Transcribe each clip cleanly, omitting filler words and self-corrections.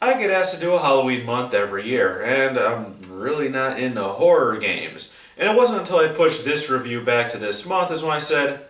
I get asked to do a Halloween month every year, and I'm really not into horror games. And it wasn't until I pushed this review back to this month is when I said,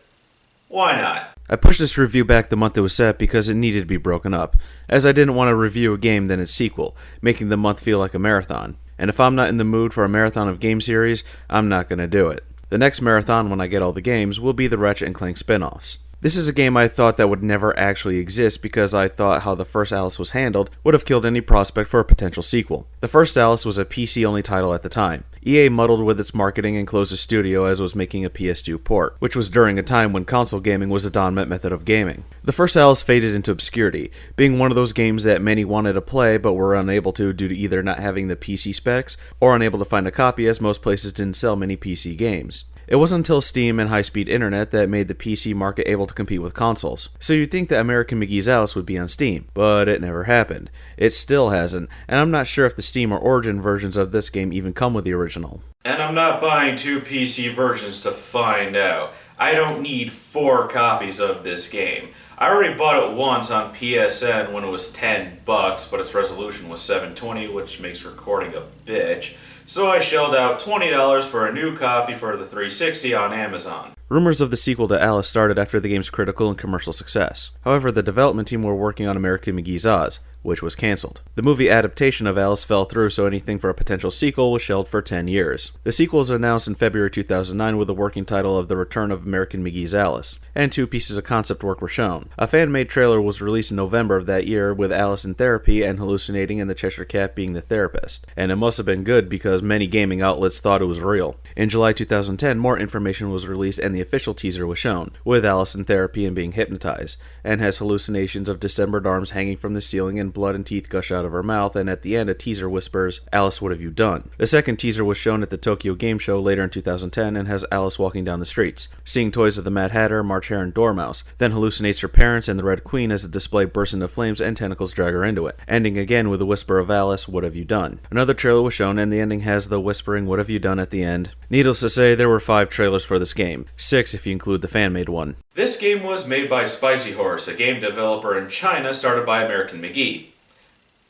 why not? I pushed this review back the month it was set because it needed to be broken up, as I didn't want to review a game then its sequel, making the month feel like a marathon. And if I'm not in the mood for a marathon of game series, I'm not going to do it. The next marathon, when I get all the games, will be the Ratchet & Clank spin-offs. This is a game I thought that would never actually exist because I thought how the first Alice was handled would have killed any prospect for a potential sequel. The first Alice was a PC-only title at the time. EA muddled with its marketing and closed the studio as it was making a PS2 port, which was during a time when console gaming was a dominant method of gaming. The first Alice faded into obscurity, being one of those games that many wanted to play but were unable to due to either not having the PC specs or unable to find a copy as most places didn't sell many PC games. It wasn't until Steam and high-speed internet that made the PC market able to compete with consoles. So you'd think that American McGee's Alice would be on Steam, but it never happened. It still hasn't, and I'm not sure if the Steam or Origin versions of this game even come with the original. And I'm not buying 2 PC versions to find out. I don't need 4 copies of this game. I already bought it once on PSN when it was $10, but its resolution was 720, which makes recording a bitch. So I shelled out $20 for a new copy for the 360 on Amazon. Rumors of the sequel to Alice started after the game's critical and commercial success. However, the development team were working on American McGee's Oz, which was cancelled. The movie adaptation of Alice fell through, so anything for a potential sequel was shelved for 10 years. The sequel was announced in February 2009 with the working title of The Return of American McGee's Alice, and 2 pieces of concept work were shown. A fan-made trailer was released in November of that year with Alice in therapy and hallucinating and the Cheshire Cat being the therapist. And it must have been good because many gaming outlets thought it was real. In July 2010, more information was released and the official teaser was shown, with Alice in therapy and being hypnotized, and has hallucinations of dismembered arms hanging from the ceiling and blood and teeth gush out of her mouth, and at the end a teaser whispers, "Alice, what have you done?" The second teaser was shown at the Tokyo Game Show later in 2010 and has Alice walking down the streets, seeing toys of the Mad Hatter, March Hare, and Dormouse, then hallucinates her parents and the Red Queen as the display bursts into flames and tentacles drag her into it, ending again with a whisper of Alice, "What have you done?" Another trailer was shown and the ending has the whispering, "What have you done?" at the end. Needless to say, there were 5 trailers for this game, 6 if you include the fan-made one. This game was made by Spicy Horse, a game developer in China started by American McGee.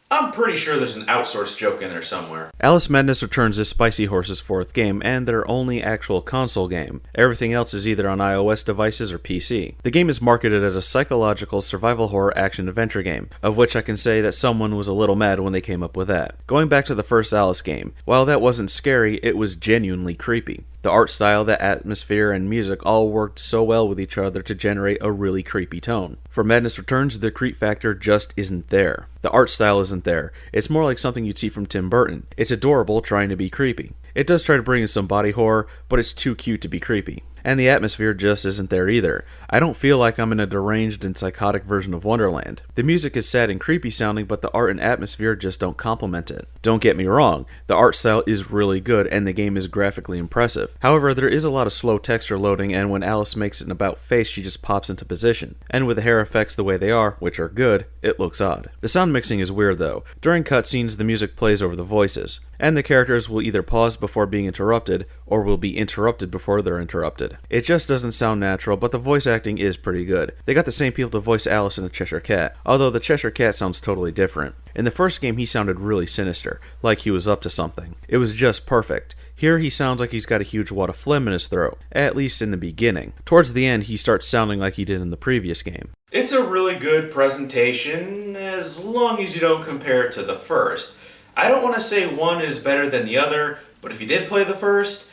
I'm pretty sure there's an outsourced joke in there somewhere. Alice Madness Returns is Spicy Horse's 4th game, and their only actual console game. Everything else is either on iOS devices or PC. The game is marketed as a psychological survival horror action-adventure game, of which I can say that someone was a little mad when they came up with that. Going back to the first Alice game, while that wasn't scary, it was genuinely creepy. The art style, the atmosphere, and music all worked so well with each other to generate a really creepy tone. For Madness Returns, the creep factor just isn't there. The art style isn't there. It's more like something you'd see from Tim Burton. It's adorable trying to be creepy. It does try to bring in some body horror, but it's too cute to be creepy. And the atmosphere just isn't there either. I don't feel like I'm in a deranged and psychotic version of Wonderland. The music is sad and creepy sounding, but the art and atmosphere just don't complement it. Don't get me wrong, the art style is really good and the game is graphically impressive. However, there is a lot of slow texture loading, and when Alice makes an about face, she just pops into position. And with the hair effects the way they are, which are good, it looks odd. The sound mixing is weird though. During cutscenes, the music plays over the voices, and the characters will either pause before being interrupted, or will be interrupted before they're interrupted. It just doesn't sound natural, but the voice acting is pretty good. They got the same people to voice Alice and the Cheshire Cat, although the Cheshire Cat sounds totally different. In the first game, he sounded really sinister, like he was up to something. It was just perfect. Here he sounds like he's got a huge wad of phlegm in his throat, at least in the beginning. Towards the end, he starts sounding like he did in the previous game. It's a really good presentation, as long as you don't compare it to the first. I don't want to say one is better than the other, but if you did play the first,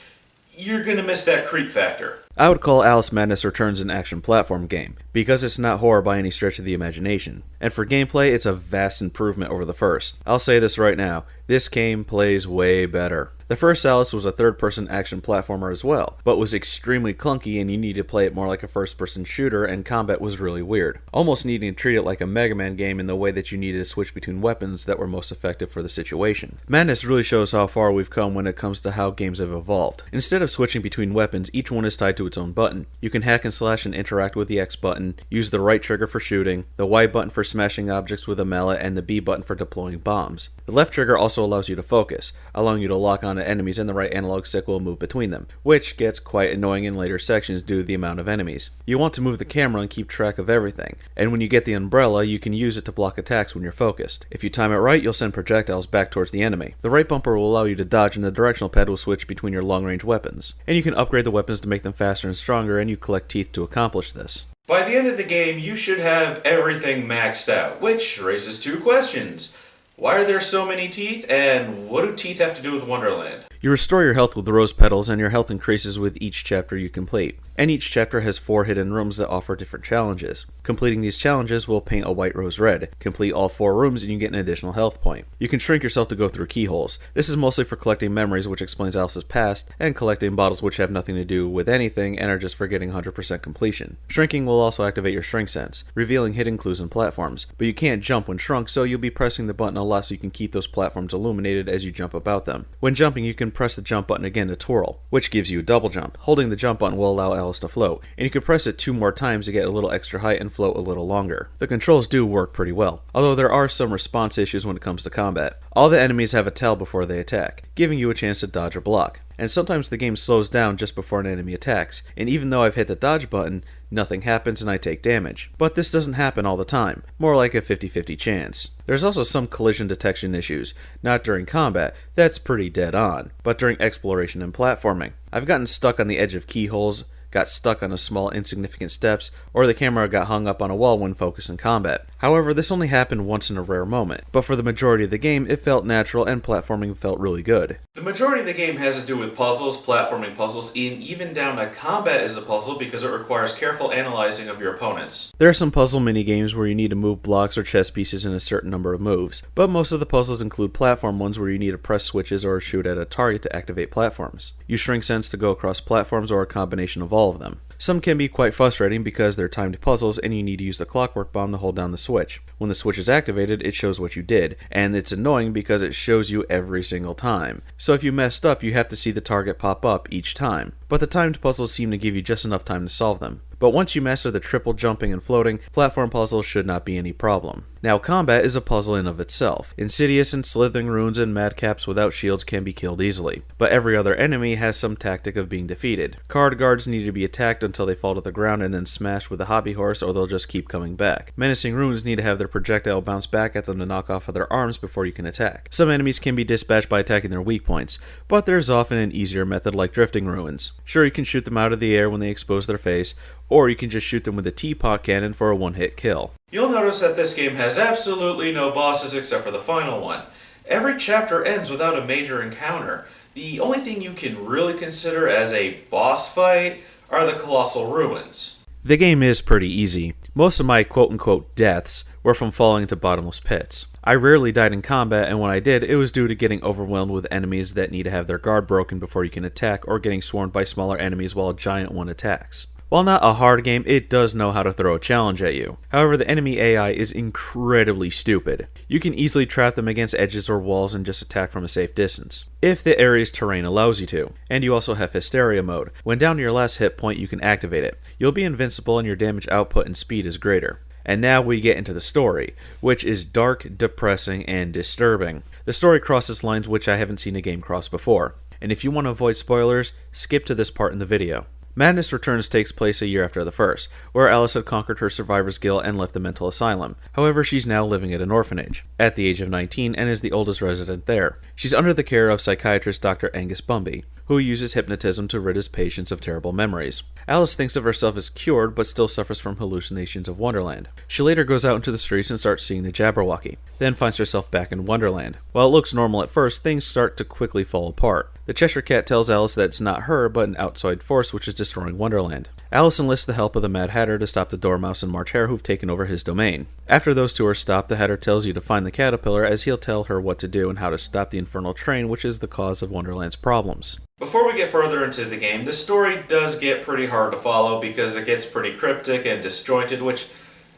you're gonna miss that creep factor. I would call Alice Madness Returns an action platform game, because it's not horror by any stretch of the imagination. And for gameplay, it's a vast improvement over the first. I'll say this right now, this game plays way better. The first Alice was a third-person action platformer as well, but was extremely clunky and you needed to play it more like a first-person shooter, and combat was really weird, almost needing to treat it like a Mega Man game in the way that you needed to switch between weapons that were most effective for the situation. Madness really shows how far we've come when it comes to how games have evolved. Instead of switching between weapons, each one is tied to to its own button. You can hack and slash and interact with the X button, use the right trigger for shooting, the Y button for smashing objects with a mallet, and the B button for deploying bombs. The left trigger also allows you to focus, allowing you to lock onto enemies, and the right analog stick will move between them, which gets quite annoying in later sections due to the amount of enemies. You want to move the camera and keep track of everything, and when you get the umbrella, you can use it to block attacks when you're focused. If you time it right, you'll send projectiles back towards the enemy. The right bumper will allow you to dodge, and the directional pad will switch between your long-range weapons. And you can upgrade the weapons to make them faster and stronger, and you collect teeth to accomplish this. By the end of the game, you should have everything maxed out, which raises two questions. Why are there so many teeth, and what do teeth have to do with Wonderland? You restore your health with the rose petals, and your health increases with each chapter you complete. And each chapter has 4 hidden rooms that offer different challenges. Completing these challenges will paint a white rose red. Complete all 4 rooms and you get an additional health point. You can shrink yourself to go through keyholes. This is mostly for collecting memories, which explains Alice's past, and collecting bottles which have nothing to do with anything and are just for getting 100% completion. Shrinking will also activate your shrink sense, revealing hidden clues and platforms, but you can't jump when shrunk, so you'll be pressing the button a lot so you can keep those platforms illuminated as you jump about them. When jumping, you can press the jump button again to twirl, which gives you a double jump. Holding the jump button will allow Alice to float, and you can press it 2 more times to get a little extra height and float a little longer. The controls do work pretty well, although there are some response issues when it comes to combat. All the enemies have a tail before they attack, giving you a chance to dodge or block. And sometimes the game slows down just before an enemy attacks, and even though I've hit the dodge button, nothing happens and I take damage. But this doesn't happen all the time, more like a 50-50 chance. There's also some collision detection issues, not during combat, that's pretty dead on, but during exploration and platforming. I've gotten stuck on the edge of keyholes, got stuck on a small insignificant steps, or the camera got hung up on a wall when focused in combat. However, this only happened once in a rare moment, but for the majority of the game, it felt natural and platforming felt really good. The majority of the game has to do with puzzles, platforming puzzles, and even down to combat is a puzzle because it requires careful analyzing of your opponents. There are some puzzle minigames where you need to move blocks or chess pieces in a certain number of moves, but most of the puzzles include platform ones where you need to press switches or shoot at a target to activate platforms. Use shrink sense to go across platforms or a combination of all of them. Some can be quite frustrating because they're timed puzzles and you need to use the clockwork bomb to hold down the switch. When the switch is activated, it shows what you did, and it's annoying because it shows you every single time. So if you messed up, you have to see the target pop up each time. But the timed puzzles seem to give you just enough time to solve them. But once you master the triple jumping and floating, platform puzzles should not be any problem. Now combat is a puzzle in of itself. Insidious and slithering runes and madcaps without shields can be killed easily, but every other enemy has some tactic of being defeated. Card guards need to be attacked until they fall to the ground and then smashed with a hobby horse or they'll just keep coming back. Menacing runes need to have their projectile bounce back at them to knock off of their arms before you can attack. Some enemies can be dispatched by attacking their weak points, but there's often an easier method like drifting ruins. Sure, you can shoot them out of the air when they expose their face, or you can just shoot them with a teapot cannon for a one-hit kill. You'll notice that this game has absolutely no bosses except for the final one. Every chapter ends without a major encounter. The only thing you can really consider as a boss fight are the colossal ruins. The game is pretty easy. Most of my quote-unquote deaths were from falling into bottomless pits. I rarely died in combat, and when I did, it was due to getting overwhelmed with enemies that need to have their guard broken before you can attack, or getting swarmed by smaller enemies while a giant one attacks. While not a hard game, it does know how to throw a challenge at you. However, the enemy AI is incredibly stupid. You can easily trap them against edges or walls and just attack from a safe distance, if the area's terrain allows you to. And you also have Hysteria mode. When down to your last hit point, you can activate it. You'll be invincible and your damage output and speed is greater. And now we get into the story, which is dark, depressing, and disturbing. The story crosses lines which I haven't seen a game cross before. And if you want to avoid spoilers, skip to this part in the video. Madness Returns takes place a year after the first, where Alice had conquered her survivor's guilt and left the mental asylum. However, she's now living at an orphanage, at the age of 19, and is the oldest resident there. She's under the care of psychiatrist Dr. Angus Bumby, who uses hypnotism to rid his patients of terrible memories. Alice thinks of herself as cured, but still suffers from hallucinations of Wonderland. She later goes out into the streets and starts seeing the Jabberwocky, then finds herself back in Wonderland. While it looks normal at first, things start to quickly fall apart. The Cheshire Cat tells Alice that it's not her, but an outside force which is destroying Wonderland. Alice enlists the help of the Mad Hatter to stop the Dormouse and March Hare who've taken over his domain. After those two are stopped, the Hatter tells you to find the Caterpillar, as he'll tell her what to do and how to stop the infernal train, which is the cause of Wonderland's problems. Before we get further into the game, the story does get pretty hard to follow because it gets pretty cryptic and disjointed, which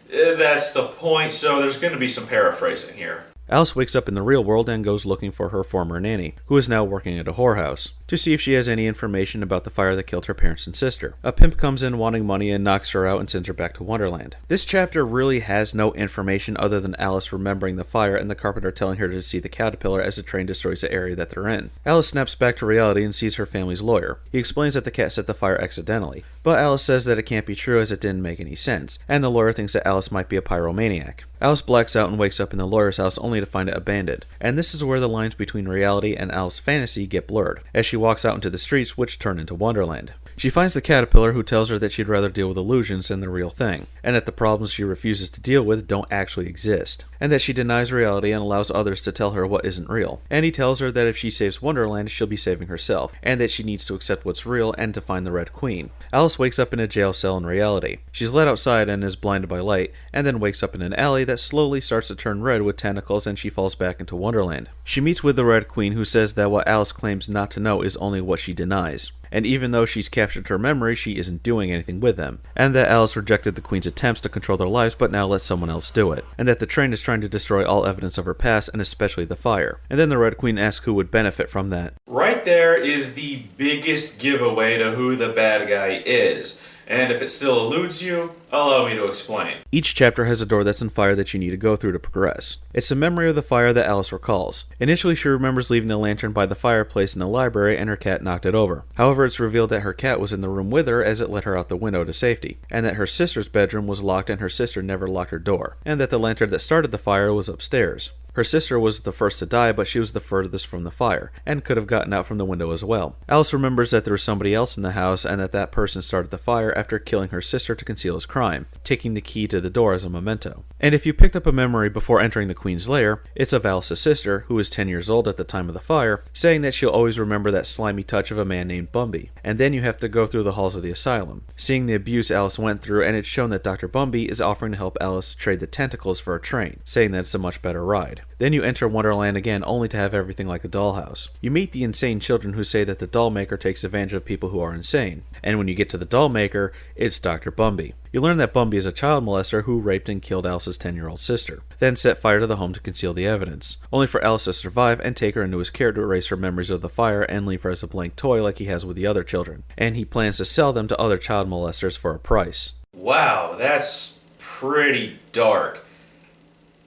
that's the point, so there's going to be some paraphrasing here. Alice wakes up in the real world and goes looking for her former nanny, who is now working at a whorehouse, to see if she has any information about the fire that killed her parents and sister. A pimp comes in wanting money and knocks her out and sends her back to Wonderland. This chapter really has no information other than Alice remembering the fire and the carpenter telling her to see the caterpillar as the train destroys the area that they're in. Alice snaps back to reality and sees her family's lawyer. He explains that the cat set the fire accidentally, but Alice says that it can't be true as it didn't make any sense, and the lawyer thinks that Alice might be a pyromaniac. Alice blacks out and wakes up in the lawyer's house only to find it abandoned, and this is where the lines between reality and Alice's fantasy get blurred, as she walks out into the streets which turn into Wonderland. She finds the caterpillar, who tells her that she'd rather deal with illusions than the real thing, and that the problems she refuses to deal with don't actually exist, and that she denies reality and allows others to tell her what isn't real. And he tells her that if she saves Wonderland, she'll be saving herself, and that she needs to accept what's real and to find the Red Queen. Alice wakes up in a jail cell in reality. She's led outside and is blinded by light, and then wakes up in an alley that slowly starts to turn red with tentacles, and she falls back into Wonderland. She meets with the Red Queen, who says that what Alice claims not to know is only what she denies. And even though she's captured her memory, she isn't doing anything with them. And that Alice rejected the Queen's attempts to control their lives, but now lets someone else do it. And that the train is trying to destroy all evidence of her past, and especially the fire. And then the Red Queen asks who would benefit from that. Right there is the biggest giveaway to who the bad guy is. And if it still eludes you, allow me to explain. Each chapter has a door that's on fire that you need to go through to progress. It's a memory of the fire that Alice recalls. Initially, she remembers leaving the lantern by the fireplace in the library and her cat knocked it over. However, it's revealed that her cat was in the room with her as it let her out the window to safety, and that her sister's bedroom was locked and her sister never locked her door, and that the lantern that started the fire was upstairs. Her sister was the first to die, but she was the furthest from the fire, and could have gotten out from the window as well. Alice remembers that there was somebody else in the house, and that person started the fire after killing her sister to conceal his crime, taking the key to the door as a memento. And if you picked up a memory before entering the Queen's lair, it's of Alice's sister, who was 10 years old at the time of the fire, saying that she'll always remember that slimy touch of a man named Bumby. And then you have to go through the halls of the asylum, seeing the abuse Alice went through, and it's shown that Dr. Bumby is offering to help Alice trade the tentacles for a train, saying that it's a much better ride. Then you enter Wonderland again, only to have everything like a dollhouse. You meet the insane children who say that the doll maker takes advantage of people who are insane, and when you get to the doll maker, it's Dr. Bumby. You learn that Bumby is a child molester who raped and killed Alice's 10-year-old sister, then set fire to the home to conceal the evidence, only for Alice to survive and take her into his care to erase her memories of the fire and leave her as a blank toy like he has with the other children, and he plans to sell them to other child molesters for a price. Wow, that's pretty dark.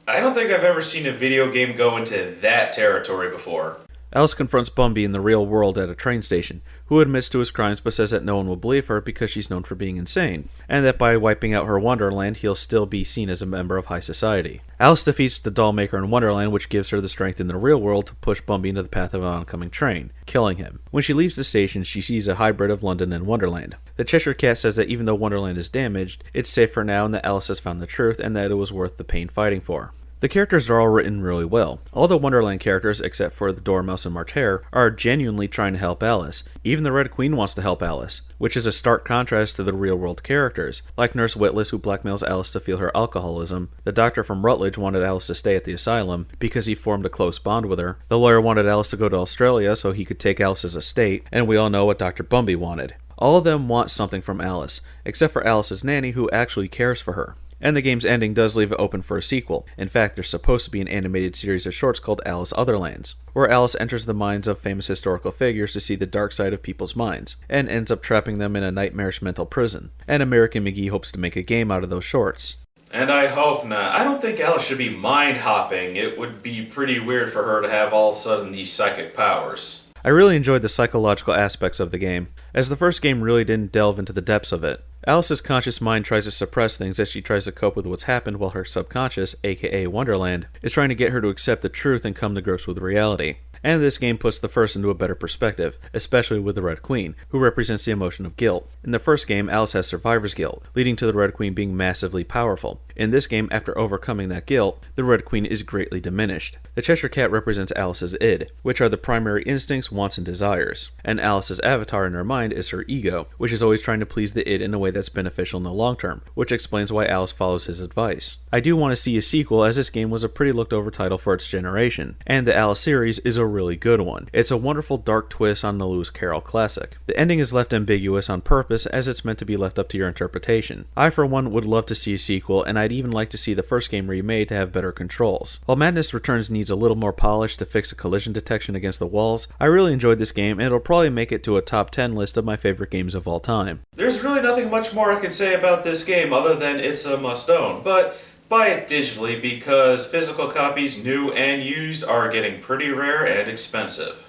I don't think I've ever seen a video game go into that territory before. Alice confronts Bumby in the real world at a train station, who admits to his crimes but says that no one will believe her because she's known for being insane, and that by wiping out her Wonderland, he'll still be seen as a member of high society. Alice defeats the doll maker in Wonderland, which gives her the strength in the real world to push Bumby into the path of an oncoming train, killing him. When she leaves the station, she sees a hybrid of London and Wonderland. The Cheshire Cat says that even though Wonderland is damaged, it's safe for now and that Alice has found the truth and that it was worth the pain fighting for. The characters are all written really well. All the Wonderland characters, except for the Dormouse and Martyr, are genuinely trying to help Alice. Even the Red Queen wants to help Alice, which is a stark contrast to the real-world characters, like Nurse Witless, who blackmails Alice to feel her alcoholism. The doctor from Rutledge wanted Alice to stay at the asylum because he formed a close bond with her. The lawyer wanted Alice to go to Australia so he could take Alice's estate, and we all know what Dr. Bumby wanted. All of them want something from Alice, except for Alice's nanny, who actually cares for her. And the game's ending does leave it open for a sequel. In fact, there's supposed to be an animated series of shorts called Alice Otherlands, where Alice enters the minds of famous historical figures to see the dark side of people's minds, and ends up trapping them in a nightmarish mental prison. And American McGee hopes to make a game out of those shorts. And I hope not. I don't think Alice should be mind-hopping. It would be pretty weird for her to have all of a sudden these psychic powers. I really enjoyed the psychological aspects of the game, as the first game really didn't delve into the depths of it. Alice's conscious mind tries to suppress things as she tries to cope with what's happened, while her subconscious, aka Wonderland, is trying to get her to accept the truth and come to grips with reality. And this game puts the first into a better perspective, especially with the Red Queen, who represents the emotion of guilt. In the first game, Alice has survivor's guilt, leading to the Red Queen being massively powerful. In this game, after overcoming that guilt, the Red Queen is greatly diminished. The Cheshire Cat represents Alice's id, which are the primary instincts, wants, and desires. And Alice's avatar in her mind is her ego, which is always trying to please the id in a way that's beneficial in the long term, which explains why Alice follows his advice. I do want to see a sequel, as this game was a pretty looked over title for its generation, and the Alice series is a really good one. It's a wonderful dark twist on the Lewis Carroll classic. The ending is left ambiguous on purpose as it's meant to be left up to your interpretation. I for one would love to see a sequel, and I'd even like to see the first game remade to have better controls. While Madness Returns needs a little more polish to fix the collision detection against the walls, I really enjoyed this game and it'll probably make it to a top 10 list of my favorite games of all time. There's really nothing much more I can say about this game other than it's a must-own, but buy it digitally because physical copies, new and used, are getting pretty rare and expensive.